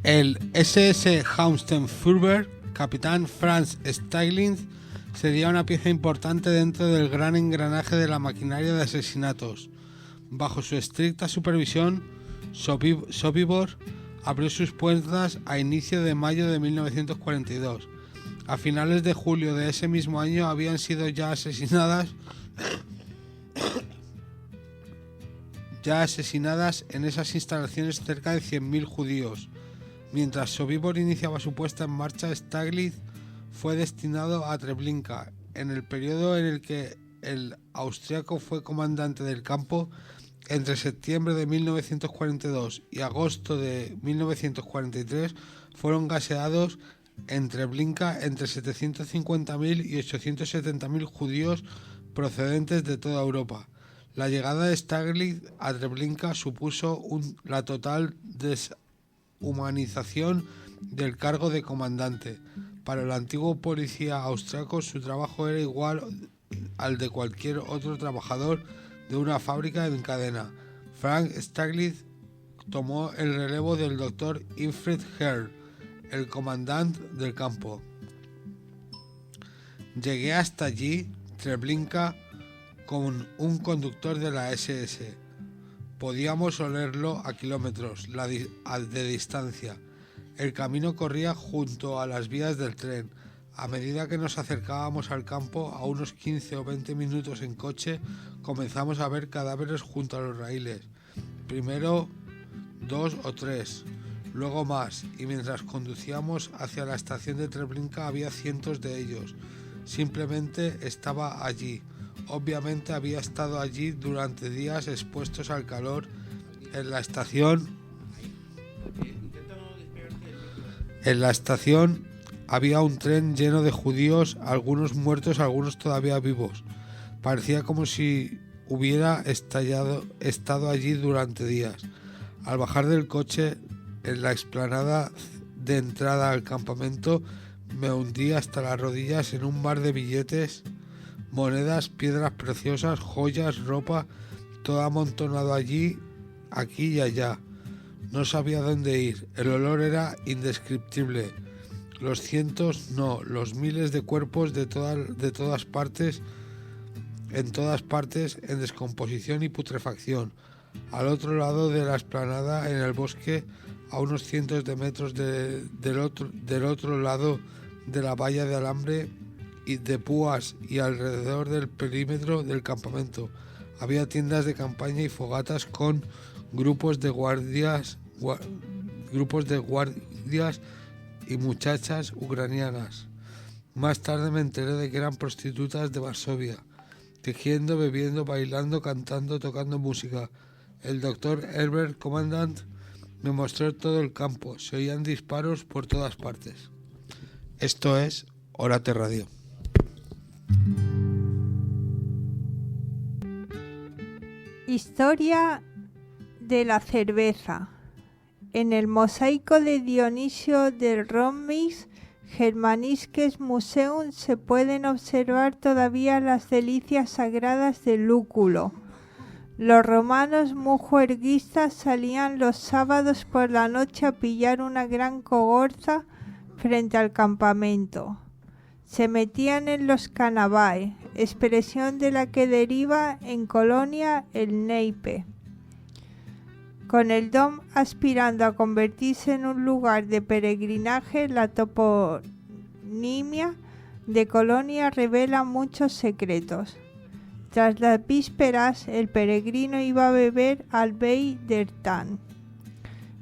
El SS Hauenstein-Führer, capitán Franz Stieglitz, sería una pieza importante dentro del gran engranaje de la maquinaria de asesinatos. Bajo su estricta supervisión, Sobibor abrió sus puertas a inicio de mayo de 1942. A finales de julio de ese mismo año habían sido ya asesinadas en esas instalaciones cerca de 100.000 judíos. Mientras Sobibor iniciaba su puesta en marcha, Stieglitz fue destinado a Treblinka. En el periodo en el que el austriaco fue comandante del campo, entre septiembre de 1942 y agosto de 1943, fueron gaseados en Treblinka entre 750.000 y 870.000 judíos procedentes de toda Europa. La llegada de Stieglitz a Treblinka supuso la total deshumanización del cargo de comandante. Para el antiguo policía austriaco, su trabajo era igual al de cualquier otro trabajador de una fábrica en cadena. Franz Stieglitz tomó el relevo del Dr. Irmfried Herr, el comandante del campo. Llegué hasta allí, Treblinka, con un conductor de la SS. Podíamos olerlo a kilómetros de distancia. El camino corría junto a las vías del tren. A medida que nos acercábamos al campo, a unos 15 o 20 minutos en coche, comenzamos a ver cadáveres junto a los raíles. Primero 2 o 3, luego más, y mientras conducíamos hacia la estación de Treblinka había cientos de ellos. Simplemente estaba allí. Obviamente había estado allí durante días expuestos al calor. En la estación había un tren lleno de judíos, algunos muertos, algunos todavía vivos. Parecía como si hubiera estado allí durante días. Al bajar del coche en la explanada de entrada al campamento, me hundí hasta las rodillas en un mar de billetes, monedas, piedras preciosas, joyas, ropa, todo amontonado allí, aquí y allá. No sabía dónde ir. El olor era indescriptible. Los cientos, no, los miles de cuerpos de todas partes, en descomposición y putrefacción. Al otro lado de la explanada, en el bosque, a unos cientos de metros del otro lado de la valla de alambre y de púas y alrededor del perímetro del campamento, había tiendas de campaña y fogatas con grupos de guardias y muchachas ucranianas. Más tarde me enteré de que eran prostitutas de Varsovia, tejiendo, bebiendo, bailando, cantando, tocando música. El doctor Herbert, comandante, me mostró todo el campo. Se oían disparos por todas partes. Esto es Orate Radio. Historia de la cerveza. En el mosaico de Dionisio del Rhombis Germanisches Museum se pueden observar todavía las delicias sagradas del lúculo. Los romanos mujuerguistas salían los sábados por la noche a pillar una gran cogorza frente al campamento. Se metían en los canabae, expresión de la que deriva en Colonia el neipe, con el Dom aspirando a convertirse en un lugar de peregrinaje. La toponimia de Colonia revela muchos secretos. Tras las vísperas, el peregrino iba a beber al Bey der Tan,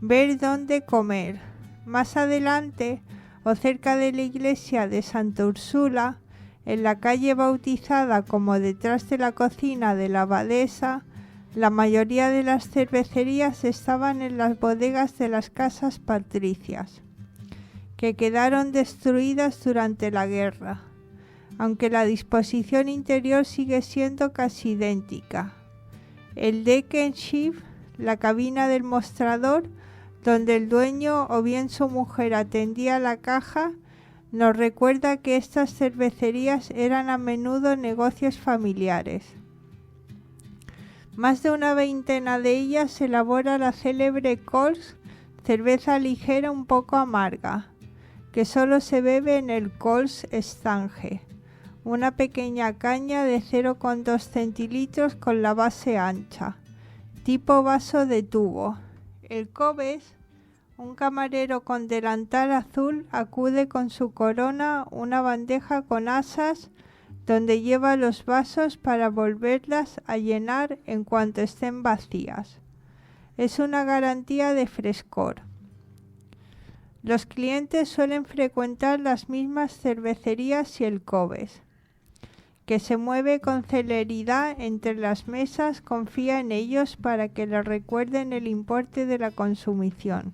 ver dónde comer. Más adelante, o cerca de la iglesia de Santa Úrsula, en la calle bautizada como detrás de la cocina de la abadesa, la mayoría de las cervecerías estaban en las bodegas de las casas patricias, que quedaron destruidas durante la guerra, aunque la disposición interior sigue siendo casi idéntica. El Deckenschiff, la cabina del mostrador, donde el dueño o bien su mujer atendía la caja, nos recuerda que estas cervecerías eran a menudo negocios familiares. Más de una veintena de ellas elabora la célebre Kolsch, cerveza ligera un poco amarga, que solo se bebe en el Coles Stange, una pequeña caña de 0,2 centilitros con la base ancha, tipo vaso de tubo. El Cobes, un camarero con delantal azul, acude con su corona, una bandeja con asas, donde lleva los vasos para volverlas a llenar en cuanto estén vacías. Es una garantía de frescor. Los clientes suelen frecuentar las mismas cervecerías y el Cobes, que se mueve con celeridad entre las mesas, confía en ellos para que le recuerden el importe de la consumición.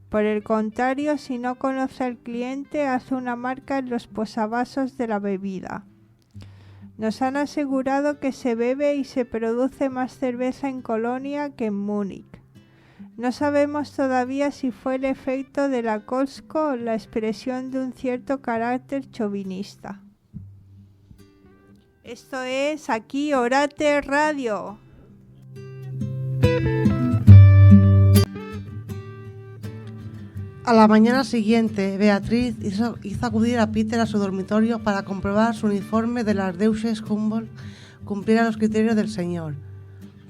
Por el contrario, si no conoce al cliente, hace una marca en los posavasos de la bebida. Nos han asegurado que se bebe y se produce más cerveza en Colonia que en Múnich. No sabemos todavía si fue el efecto de la Costco o la expresión de un cierto carácter chauvinista. Esto es aquí Orate Radio. A la mañana siguiente, Beatriz hizo acudir a Peter a su dormitorio para comprobar su uniforme de las Deutsches Humboldt cumpliera los criterios del señor.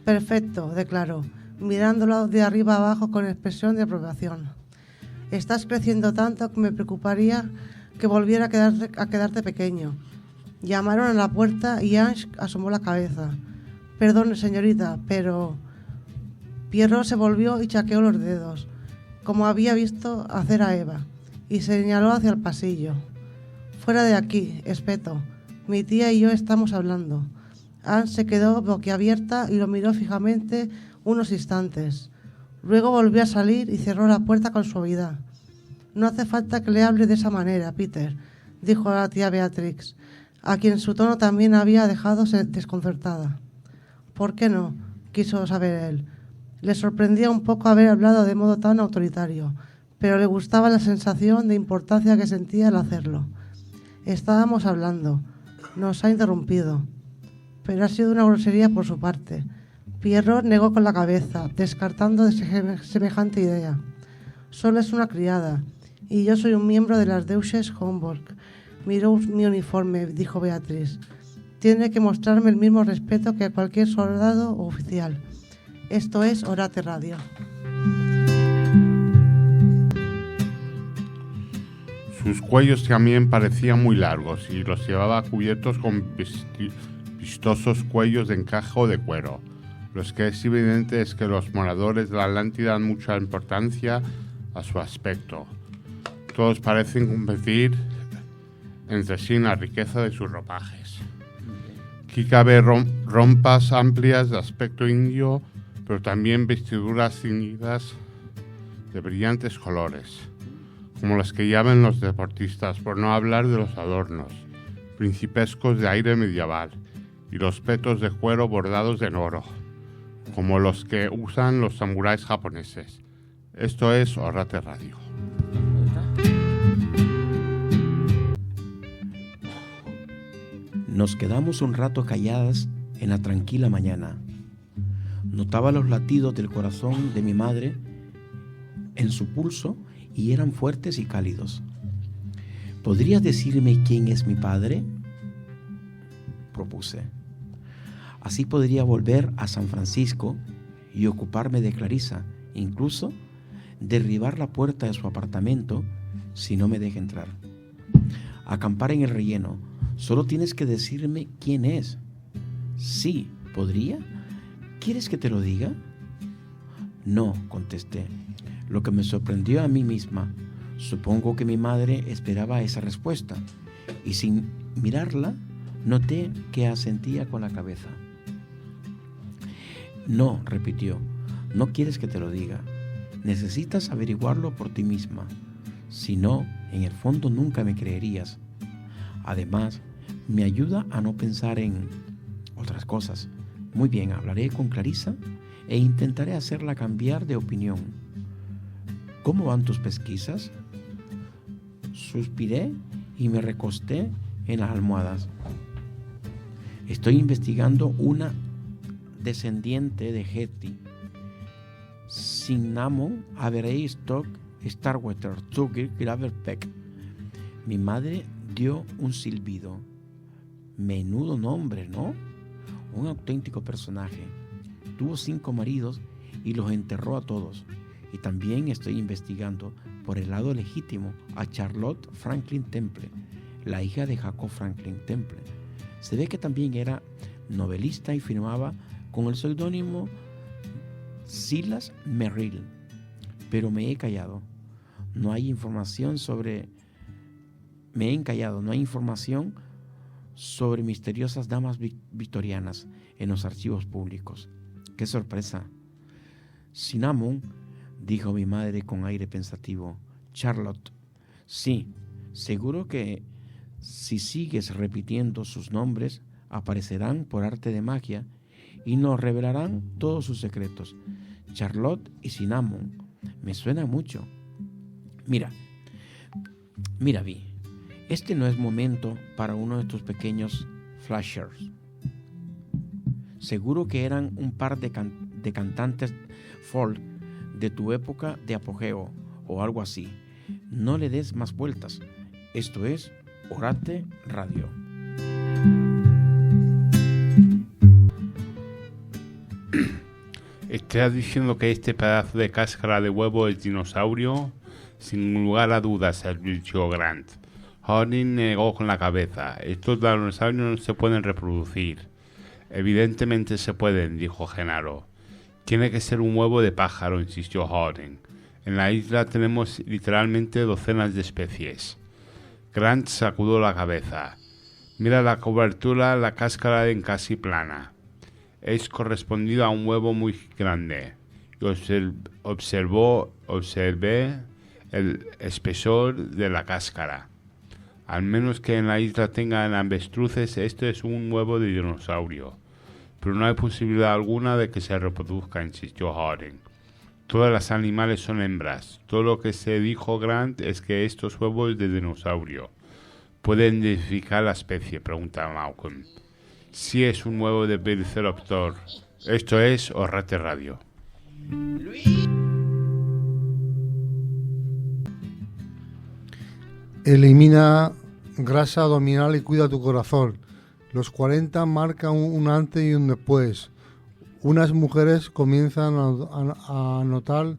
Perfecto, declaró, mirándolo de arriba abajo con expresión de aprobación. Estás creciendo tanto que me preocuparía que volviera a quedarte pequeño. Llamaron a la puerta y Ange asomó la cabeza. Perdone, señorita, pero... Pierrot se volvió y chaqueó los dedos, como había visto hacer a Eva, y señaló hacia el pasillo. Fuera de aquí, espeto. Mi tía y yo estamos hablando. Anne se quedó boquiabierta y lo miró fijamente unos instantes. Luego volvió a salir y cerró la puerta con suavidad. No hace falta que le hable de esa manera, Peter, dijo la tía Beatrix, a quien su tono también había dejado desconcertada. ¿Por qué no?, quiso saber él. Le sorprendía un poco haber hablado de modo tan autoritario, pero le gustaba la sensación de importancia que sentía al hacerlo. Estábamos hablando. Nos ha interrumpido. Pero ha sido una grosería por su parte. Pierrot negó con la cabeza, descartando semejante idea. Solo es una criada, y yo soy un miembro de las Deutsches Humboldt. Miró mi uniforme, dijo Beatriz. Tiene que mostrarme el mismo respeto que a cualquier soldado o oficial. Esto es Orate Radio. Sus cuellos también parecían muy largos y los llevaba cubiertos con vistosos cuellos de encaje o de cuero. Lo que es evidente es que los moradores de la Atlántida dan mucha importancia a su aspecto. Todos parecen competir entre sí en la riqueza de sus ropajes. Aquí cabe rompas amplias de aspecto indio, pero también vestiduras ceñidas de brillantes colores, como las que llevan los deportistas, por no hablar de los adornos principescos de aire medieval y los petos de cuero bordados en oro, como los que usan los samuráis japoneses. Esto es Orate Radio. Nos quedamos un rato calladas en la tranquila mañana. Notaba los latidos del corazón de mi madre en su pulso y eran fuertes y cálidos. ¿Podrías decirme quién es mi padre?, propuse. Así podría volver a San Francisco y ocuparme de Clarisa, incluso derribar la puerta de su apartamento si no me deja entrar. Acampar en el relleno. Solo tienes que decirme quién es. Sí, ¿podría? ¿Quieres que te lo diga? No, contesté, lo que me sorprendió a mí misma. Supongo que mi madre esperaba esa respuesta, y sin mirarla, noté que asentía con la cabeza. No, repitió, no quieres que te lo diga. Necesitas averiguarlo por ti misma. Si no, en el fondo nunca me creerías. Además, me ayuda a no pensar en otras cosas. Muy bien, hablaré con Clarisa e intentaré hacerla cambiar de opinión. ¿Cómo van tus pesquisas? Suspiré y me recosté en las almohadas. Estoy investigando una descendiente de Hetty. Cinnamon, Averey, Stock, Starwater, Tugger, Graverpeck. Mi madre dio un silbido. Menudo nombre, ¿no? Un auténtico personaje. Tuvo 5 maridos y los enterró a todos. Y también estoy investigando por el lado legítimo a Charlotte Franklin Temple, la hija de Jacob Franklin Temple. Se ve que también era novelista y firmaba con el seudónimo Silas Merrill. Pero me he encallado. No hay información sobre misteriosas damas victorianas en los archivos públicos. ¡Qué sorpresa! Cinnamon, dijo mi madre con aire pensativo. Charlotte, sí, seguro que si sigues repitiendo sus nombres, aparecerán por arte de magia y nos revelarán todos sus secretos. Charlotte y Cinnamon, me suena mucho. Mira, Vi, este no es momento para uno de tus pequeños flashers. Seguro que eran un par de cantantes folk de tu época de apogeo o algo así. No le des más vueltas. Esto es Orate Radio. ¿Estás diciendo que este pedazo de cáscara de huevo es dinosaurio? Sin lugar a dudas, advirtió Grant. Harding negó con la cabeza. Estos dinosaurios no se pueden reproducir. Evidentemente se pueden, dijo Genaro. Tiene que ser un huevo de pájaro, insistió Harding. En la isla tenemos literalmente docenas de especies. Grant sacudió la cabeza. Mira la cobertura, la cáscara en casi plana. Es correspondido a un huevo muy grande. Y observé el espesor de la cáscara. Al menos que en la isla tengan avestruces, esto es un huevo de dinosaurio. Pero no hay posibilidad alguna de que se reproduzca, insistió Harding. Todas las animales son hembras. Todo lo que se dijo Grant es que estos huevos de dinosaurio. ¿Pueden identificar la especie?, pregunta Malcolm. Sí, es un huevo de Velociraptor. Esto es Orate Radio. Elimina grasa abdominal y cuida tu corazón. Los 40 marcan un antes y un después. Unas mujeres comienzan a notar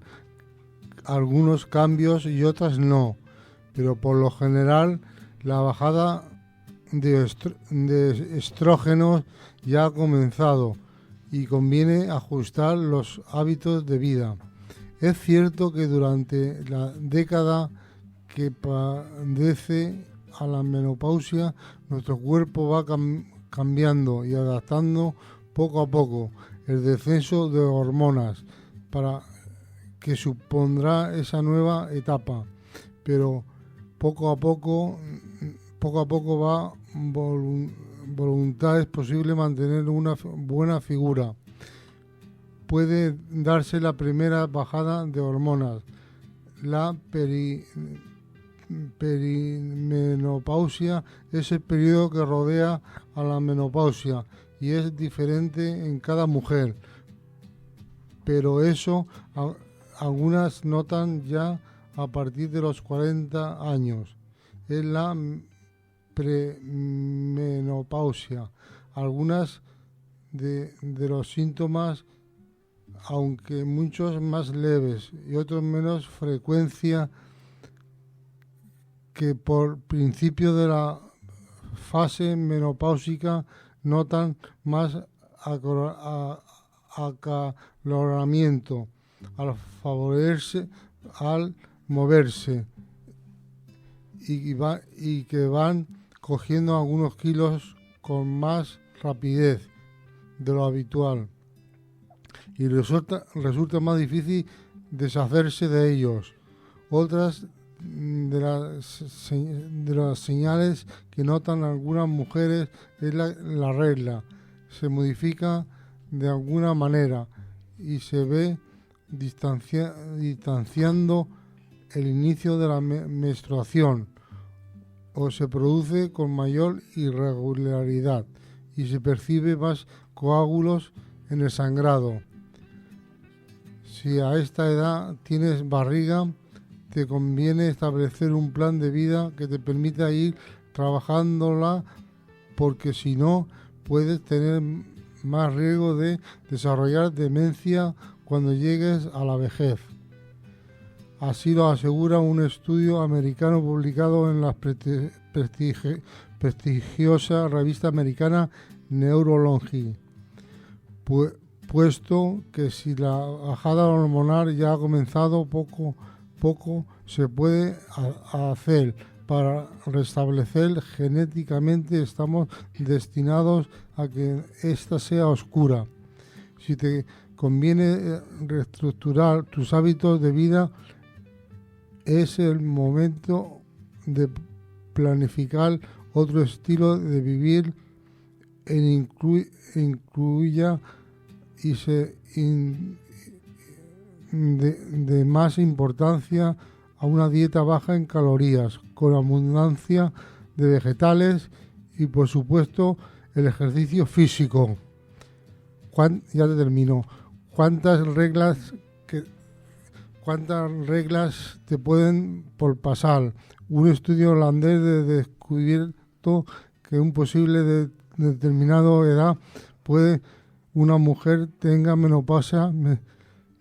algunos cambios y otras no, pero por lo general la bajada de estrógenos ya ha comenzado y conviene ajustar los hábitos de vida. Es cierto que durante la década que padece a la menopausia, nuestro cuerpo va cambiando y adaptando poco a poco el descenso de hormonas para que supondrá esa nueva etapa, pero poco a poco va voluntad es posible mantener una buena figura. Puede darse la primera bajada de hormonas, la perimenopausia es el periodo que rodea a la menopausia y es diferente en cada mujer, pero eso algunas notan ya a partir de los 40 años. Es la premenopausia. Algunas de los síntomas, aunque muchos más leves y otros menos frecuencia que por principio de la fase menopáusica, notan más acaloramiento al favorecerse, al moverse y que van cogiendo algunos kilos con más rapidez de lo habitual y resulta más difícil deshacerse de ellos. Otras de las señales que notan algunas mujeres es la regla. Se modifica de alguna manera y se ve distanciando el inicio de la menstruación o se produce con mayor irregularidad y se percibe más coágulos en el sangrado. Si a esta edad tienes barriga, te conviene establecer un plan de vida que te permita ir trabajándola, porque si no, puedes tener más riesgo de desarrollar demencia cuando llegues a la vejez. Así lo asegura un estudio americano publicado en la prestigiosa revista americana Neurology, puesto que si la bajada hormonal ya ha comenzado, poco se puede hacer para restablecer genéticamente. Estamos destinados a que ésta sea oscura. Si te conviene reestructurar tus hábitos de vida, es el momento de planificar otro estilo de vivir incluya y de más importancia a una dieta baja en calorías, con abundancia de vegetales y, por supuesto, el ejercicio físico. Ya te termino. ¿Cuántas reglas te pueden por pasar? Un estudio holandés ha descubierto que un posible de determinada edad puede una mujer tenga menopausia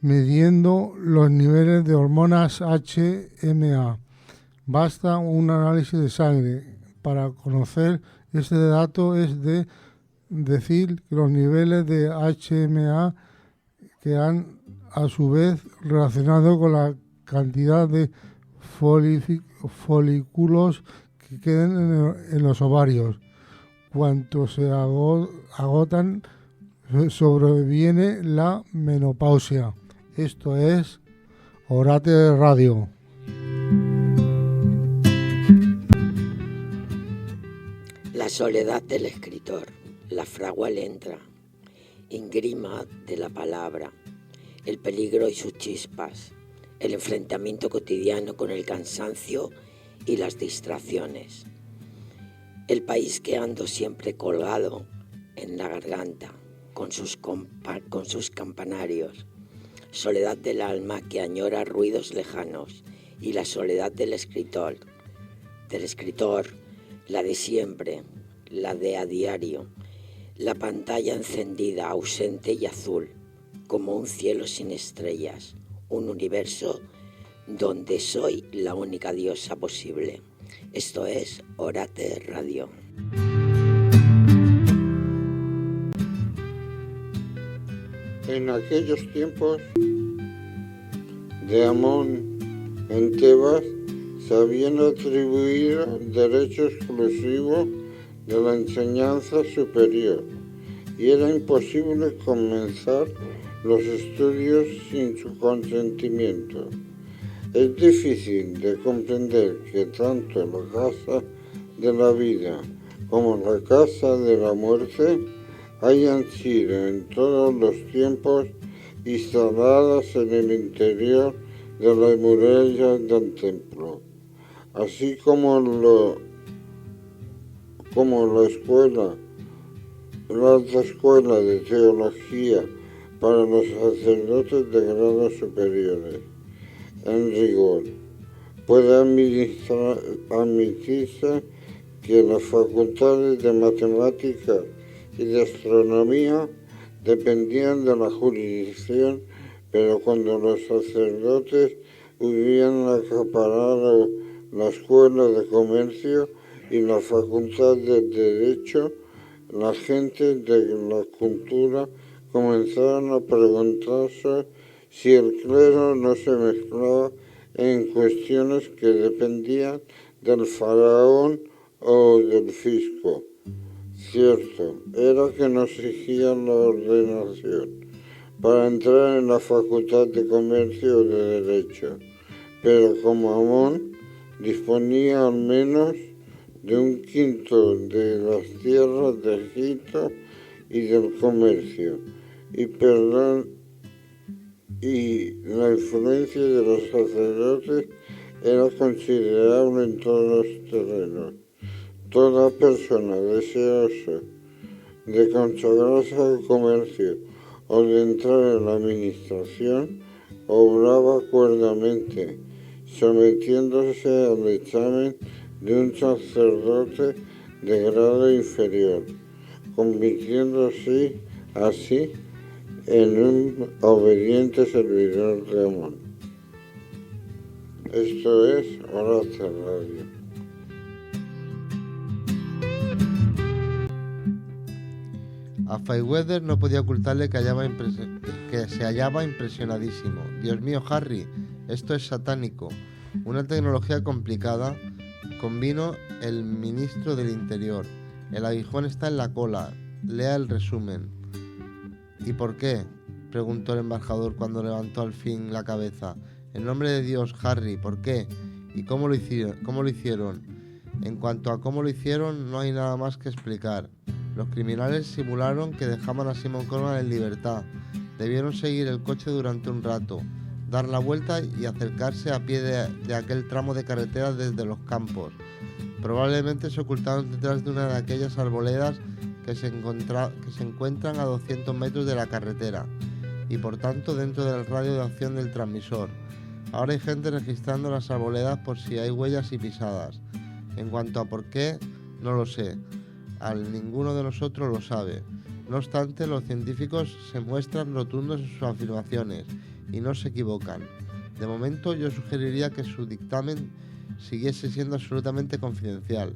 midiendo los niveles de hormonas HMA. Basta un análisis de sangre para conocer este dato, es decir que los niveles de HMA que han a su vez relacionado con la cantidad de folículos que quedan en los ovarios. Cuanto se agotan, sobreviene la menopausia. Esto es Orate Radio. La soledad del escritor, la fragua letra, ingrima de la palabra, el peligro y sus chispas, el enfrentamiento cotidiano con el cansancio y las distracciones. El país que ando siempre colgado en la garganta, con sus campanarios, soledad del alma que añora ruidos lejanos, y la soledad del escritor, la de siempre, la de a diario, la pantalla encendida, ausente y azul, como un cielo sin estrellas, un universo donde soy la única diosa posible. Esto es Orate Radio. En aquellos tiempos de Amón, en Tebas, se habían atribuido derecho exclusivo de la enseñanza superior y era imposible comenzar los estudios sin su consentimiento. Es difícil de comprender que tanto la casa de la vida como la casa de la muerte hayan sido en todos los tiempos instaladas en el interior de las murallas del templo, así como la alta escuela de teología para los sacerdotes de grados superiores. En rigor, puede admitirse que las facultades de matemáticas y de astronomía dependían de la jurisdicción, pero cuando los sacerdotes hubieran acaparado la escuela de comercio y la facultad de derecho, la gente de la cultura comenzaron a preguntarse si el clero no se mezclaba en cuestiones que dependían del faraón o del fisco. Cierto, era que no exigían la ordenación para entrar en la facultad de comercio o de derecho, pero como Amón disponía al menos de 1/5 de las tierras de Egipto y del comercio, y la influencia de los sacerdotes era considerable en todos los terrenos. Toda persona deseosa de consagrarse al comercio o de entrar en la administración obraba cuerdamente, sometiéndose al examen de un sacerdote de grado inferior, convirtiéndose así en un obediente servidor de Amón. Esto es Horace Radio. A Fairweather no podía ocultarle que se hallaba impresionadísimo. Dios mío, Harry, esto es satánico. Una tecnología complicada, convino el ministro del Interior. El aguijón está en la cola. Lea el resumen. ¿Y por qué?, preguntó el embajador cuando levantó al fin la cabeza. En nombre de Dios, Harry, ¿por qué? ¿Y cómo lo hicieron? En cuanto a cómo lo hicieron, no hay nada más que explicar. Los criminales simularon que dejaban a Simon Coleman en libertad. Debieron seguir el coche durante un rato, dar la vuelta y acercarse a pie de aquel tramo de carretera desde los campos. Probablemente se ocultaron detrás de una de aquellas arboledas que se encuentran a 200 metros de la carretera y por tanto dentro del radio de acción del transmisor. Ahora hay gente registrando las arboledas por si hay huellas y pisadas. En cuanto a por qué, no lo sé. Ninguno de nosotros lo sabe. No obstante, los científicos se muestran rotundos en sus afirmaciones y no se equivocan. De momento, yo sugeriría que su dictamen siguiese siendo absolutamente confidencial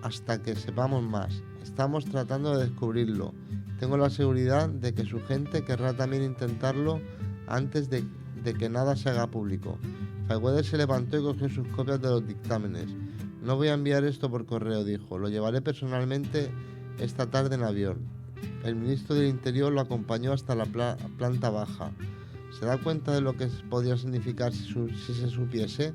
hasta que sepamos más. Estamos tratando de descubrirlo. Tengo la seguridad de que su gente querrá también intentarlo antes de que nada se haga público. Fairweather se levantó y cogió sus copias de los dictámenes. No voy a enviar esto por correo, dijo. Lo llevaré personalmente esta tarde en avión. El ministro del Interior lo acompañó hasta la planta baja. ¿Se da cuenta de lo que podría significar si se supiese?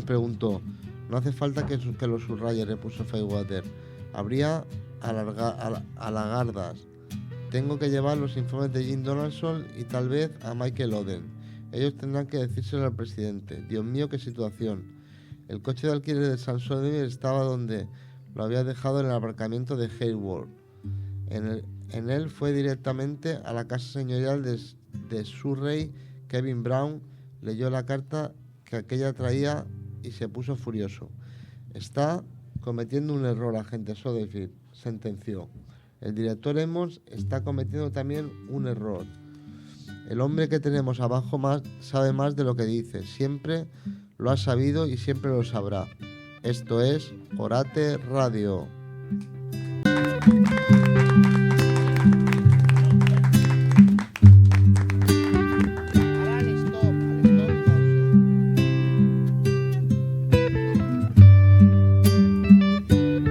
Preguntó. No hace falta que lo subraye, repuso Fairweather. Habría halagardas. Tengo que llevar los informes de Jim Donaldson y tal vez a Michael Oden. Ellos tendrán que decírselo al presidente. Dios mío, qué situación. El coche de alquiler de Sansonier estaba donde lo había dejado en el aparcamiento de Hayward. En él fue directamente a la casa señorial de Surrey. Kevin Brown leyó la carta que aquella traía y se puso furioso. Está cometiendo un error, agente Soderfield, sentenció. El director Emmons está cometiendo también un error. El hombre que tenemos abajo sabe más de lo que dice. Siempre lo ha sabido y siempre lo sabrá. Esto es Horace Radio.